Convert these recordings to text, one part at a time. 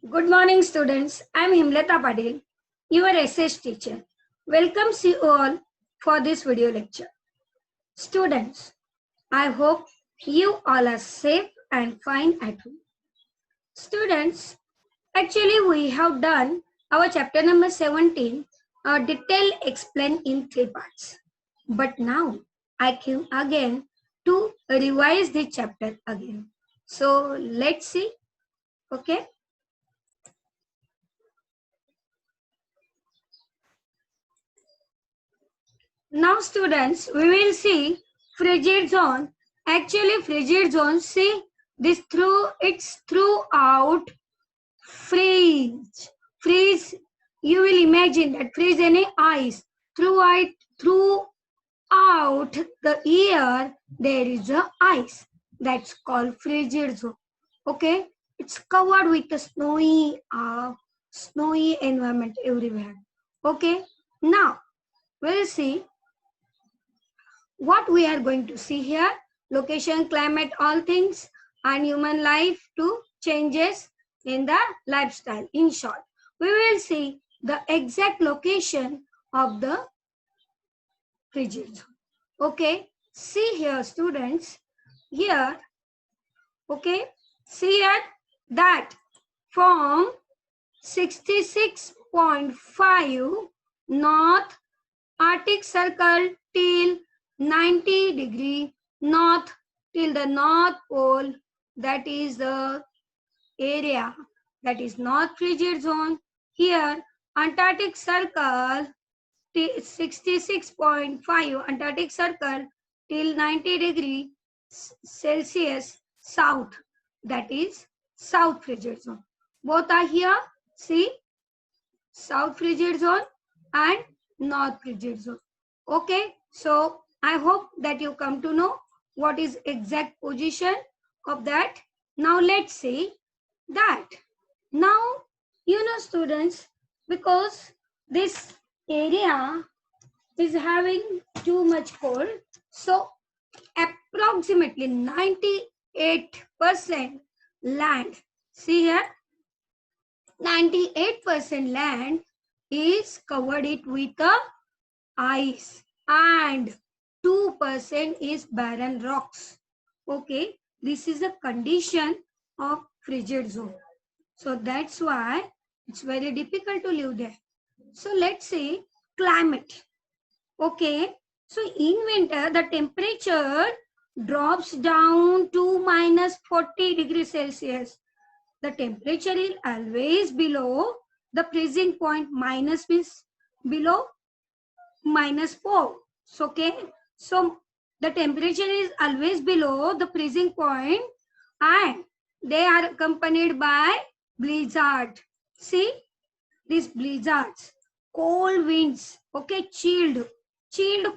Good morning, students. I am Himlata Padil, your SS teacher. Welcomes you all for this video lecture. Students, I hope you all are safe and fine at home. Students, actually we have done our chapter number 17, detail explained in 3 parts. But now I came again to revise the chapter again. So let's see, okay? Now students, we will see frigid zone. Actually frigid zone, see this it's throughout freeze. Freeze, you will imagine that freeze any ice. Throughout the year there is a ice. That's called frigid zone. Okay, it's covered with a snowy environment everywhere. Okay, now we'll see what we are going to see here: location, climate, all things, and human life to changes in the lifestyle. In short, we will see the exact location of the frigid zone. Okay, see here students, here, okay, see here that from 66.5 north Arctic Circle till 90° north till the North Pole, that is the area that is North Frigid Zone. Here Antarctic Circle 66.5 Antarctic Circle till 90° Celsius south, that is South Frigid Zone. Both are here, see, South Frigid Zone and North Frigid Zone. Okay, so I hope that you come to know what is exact position of that. Now let's see that. Now, students, because this area is having too much cold, so approximately 98% land, see here, 98% land is covered it with a ice and 2% is barren rocks. Okay, this is the condition of frigid zone. So that's why it's very difficult to live there. So let's say climate. Okay, so in winter the temperature drops down to minus 40 degrees Celsius. The temperature is always below the freezing point. Minus means below -4. So, okay, so the temperature is always below the freezing point and they are accompanied by blizzard. See, these blizzards, cold winds, okay, chilled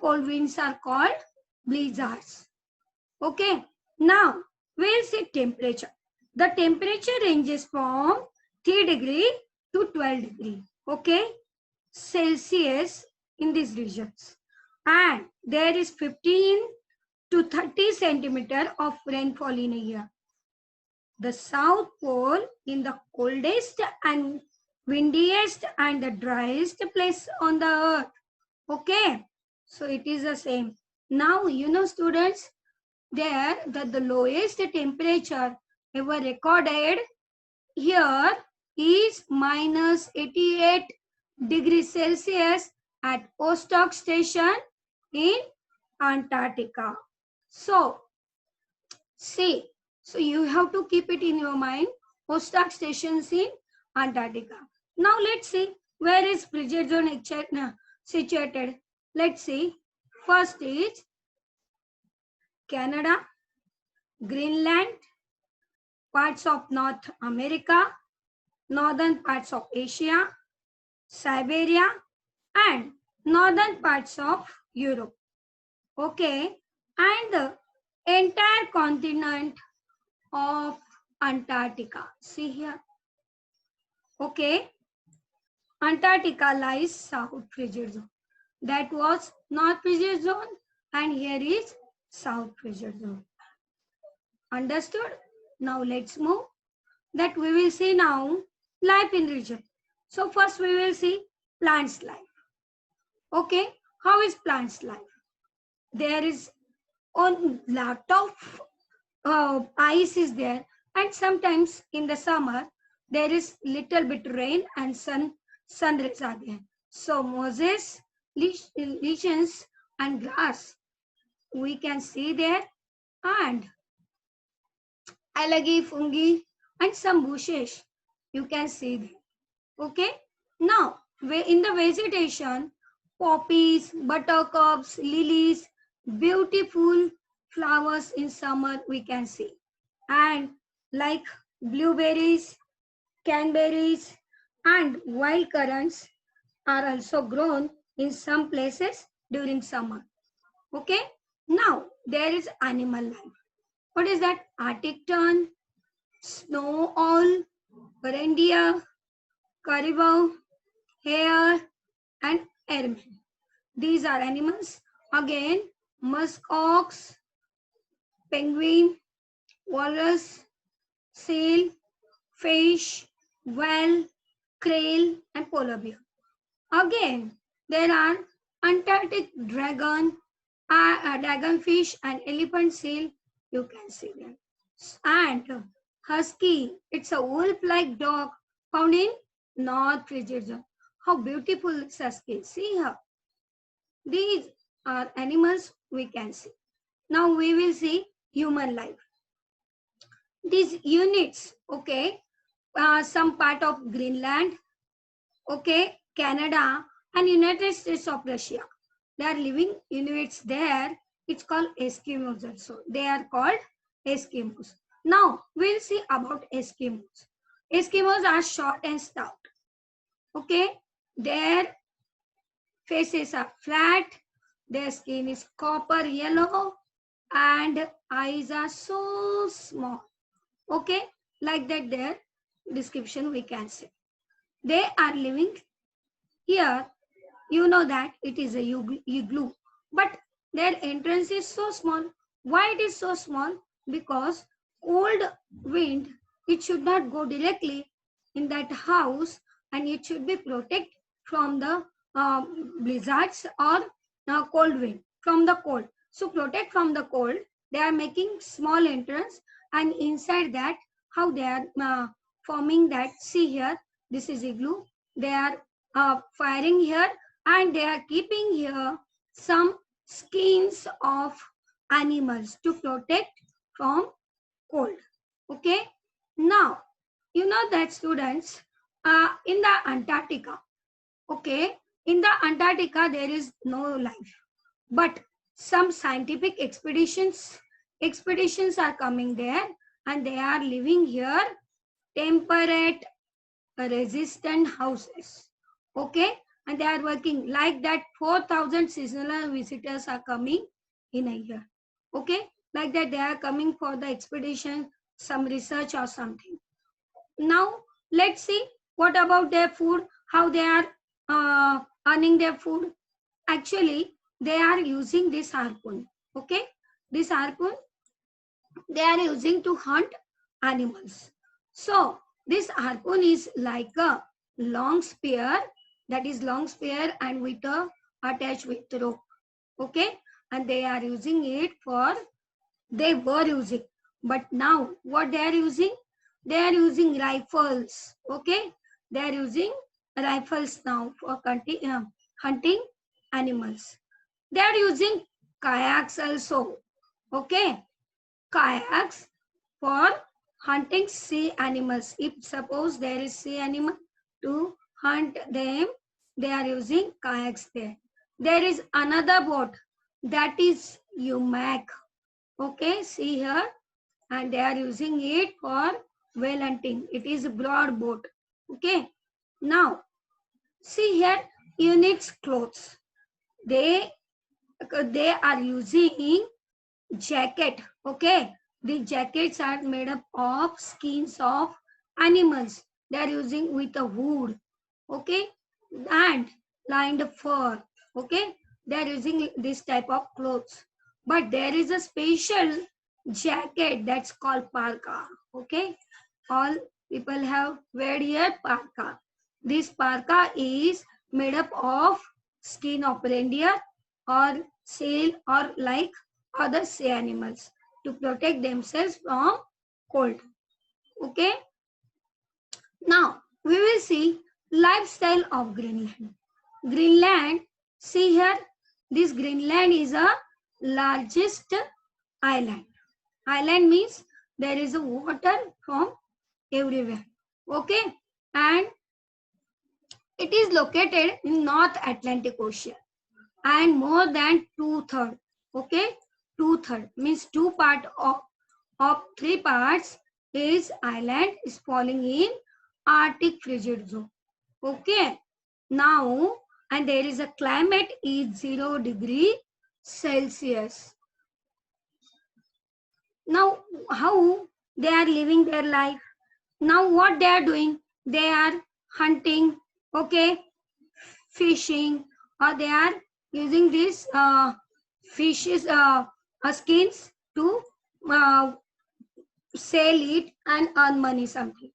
cold winds are called blizzards. Okay, now we'll see temperature. The temperature ranges from 3 degree to 12 degree, okay, Celsius in these regions, and there is 15 to 30 centimeter of rainfall in a year. The South Pole in the coldest and windiest and the driest place on the earth. Okay, so it is the same. Now students, there that the lowest temperature ever recorded here is minus 88 degrees Celsius at Vostok Station in Antarctica. So, see, so you have to keep it in your mind. Vostok Station in Antarctica. Now let's see where is frigid zone situated. Let's see. First is Canada, Greenland, parts of North America, northern parts of Asia, Siberia, and northern parts of Europe. Okay, and the entire continent of Antarctica. See here. Okay, Antarctica lies South Frigid Zone. That was North Frigid Zone, and here is South Frigid Zone. Understood? Now let's move. That we will see now life in region. So first we will see plants life. Okay, how is plants life? There is a lot of ice is there, and sometimes in the summer there is little bit rain and sun rays are there. So mosses, lichens and grass we can see there, and algae, fungi and some bushes you can see there. Okay, now in the vegetation, poppies, buttercups, lilies, beautiful flowers in summer we can see, and like blueberries, canberries and wild currants are also grown in some places during summer. Okay, now there is animal life. What is that? Arctic tern, snow owl, reindeer, caribou, hare and airmen. These are animals. Again, musk ox, penguin, walrus, seal, fish, whale, crane, and polar bear. Again, there are Antarctic dragon, dragonfish, and elephant seal. You can see them. And husky, it's a wolf-like dog found in North frigid zone. How beautiful is husky. See her. These are animals we can see. Now we will see human life. These units, okay, some part of Greenland, okay, Canada and United States of Russia. They are living Inuits there. It's called Eskimos also. They are called Eskimos. Now we'll see about Eskimos. Eskimos are short and stout. Okay, their faces are flat. Their skin is copper yellow and eyes are so small. Okay, like that their description we can say. They are living here. You know that it is a igloo, but their entrance is so small. Why it is so small? Because cold wind, it should not go directly in that house and it should be protected from the blizzards or cold wind, from the cold. So protect from the cold, they are making small entrance, and inside that how they are forming that. See here, this is igloo. They are firing here and they are keeping here some skins of animals to protect from cold. Okay, now you know that students, in the Antarctica, okay, in the Antarctica there is no life, but some scientific expeditions are coming there and they are living here, temperate resistant houses. Okay, and they are working like that. 4,000 seasonal visitors are coming in a year. Okay, like that they are coming for the expedition, some research or something. Now let's see what about their food, how they are earning their food. Actually, they are using this harpoon. Okay, this harpoon they are using to hunt animals. So this harpoon is like a long spear, that is long spear and with a attached with rope. Okay, and they are using it for, they were using, but now what they are using? They are using rifles. Okay, they are using rifles now for hunting animals. They are using kayaks also. Okay, kayaks for hunting sea animals. If suppose there is sea animal, to hunt them, they are using kayaks there. There is another boat, that is Umac. Okay, see here, and they are using it for whale hunting. It is a broad boat. Okay, now see here, units clothes. They they are using jacket. Okay, the jackets are made up of skins of animals. They are using with a wood. Okay, and lined fur. Okay, they are using this type of clothes, but there is a special jacket that's called parka. Okay, all people have wear here parka. This parka is made up of skin of reindeer or seal or like other sea animals to protect themselves from cold. Okay. Now we will see lifestyle of Greenland. Greenland, see here, this Greenland is a largest island. Island means there is a water from everywhere. Okay, and it is located in North Atlantic Ocean and more than two-thirds. Okay, two-thirds means two part of three parts is island is falling in Arctic frigid zone. Okay, now and there is a climate is 0 degree Celsius. Now how they are living their life? Now what they are doing? They are hunting, okay, fishing, or they are using these fishes skins to uh, sell it and earn money something.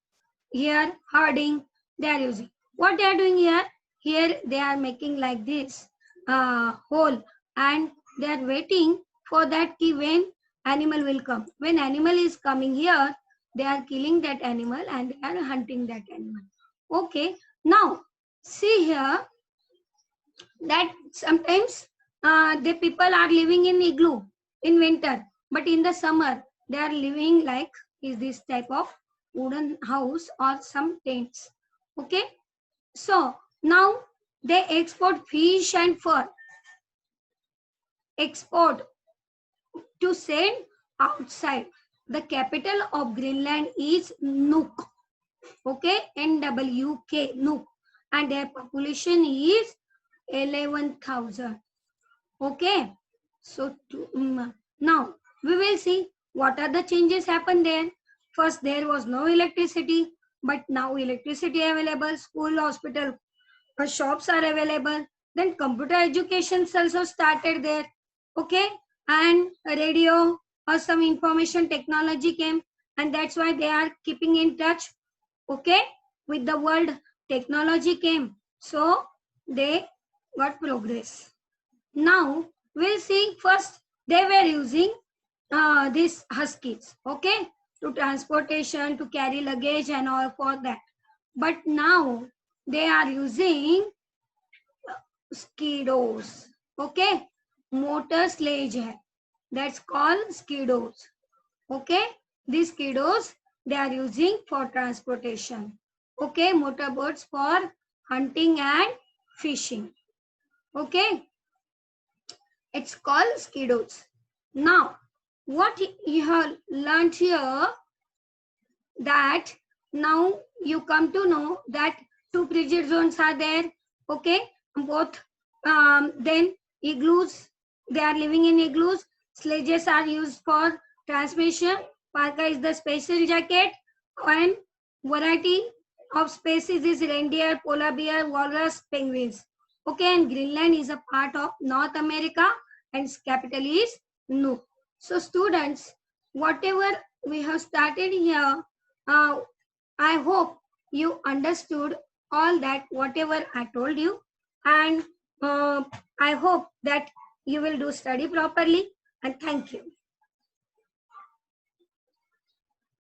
Here herding they are using. What they are doing here? Here they are making like this hole and they are waiting for that key when animal will come. When animal is coming here, they are killing that animal and they are hunting that animal. Okay, now see here that sometimes the people are living in igloo in winter, but in the summer they are living like is this type of wooden house or some tents. Okay, so now they export fish and fur, export to send outside. The capital of Greenland is Nuuk. Okay, NWK, Nuuk, and their population is 11,000. Okay, so now we will see what are the changes happen there. First, there was no electricity, but now electricity available, school, hospital, shops are available. Then computer education also started there. Okay, and radio or some information technology came, and that's why they are keeping in touch. Okay, with the world, technology came, so they got progress. Now we'll see first they were using these huskies, okay, to transportation, to carry luggage and all for that. But now they are using skidos, okay, motor sledge hai. That's called skidos, okay. These skidos they are using for transportation, okay, motorboats for hunting and fishing, okay. It's called skidos. Now, what you have learned here that now you come to know that two frigid zones are there. Okay, both. Then igloos, they are living in igloos. Sledges are used for transmission. Parka is the special jacket, and variety of species is reindeer, polar bear, walrus, penguins. Okay, and Greenland is a part of North America and its capital is Nuuk. So students, whatever we have started here, I hope you understood all that whatever I told you, and I hope that you will do study properly, and thank you.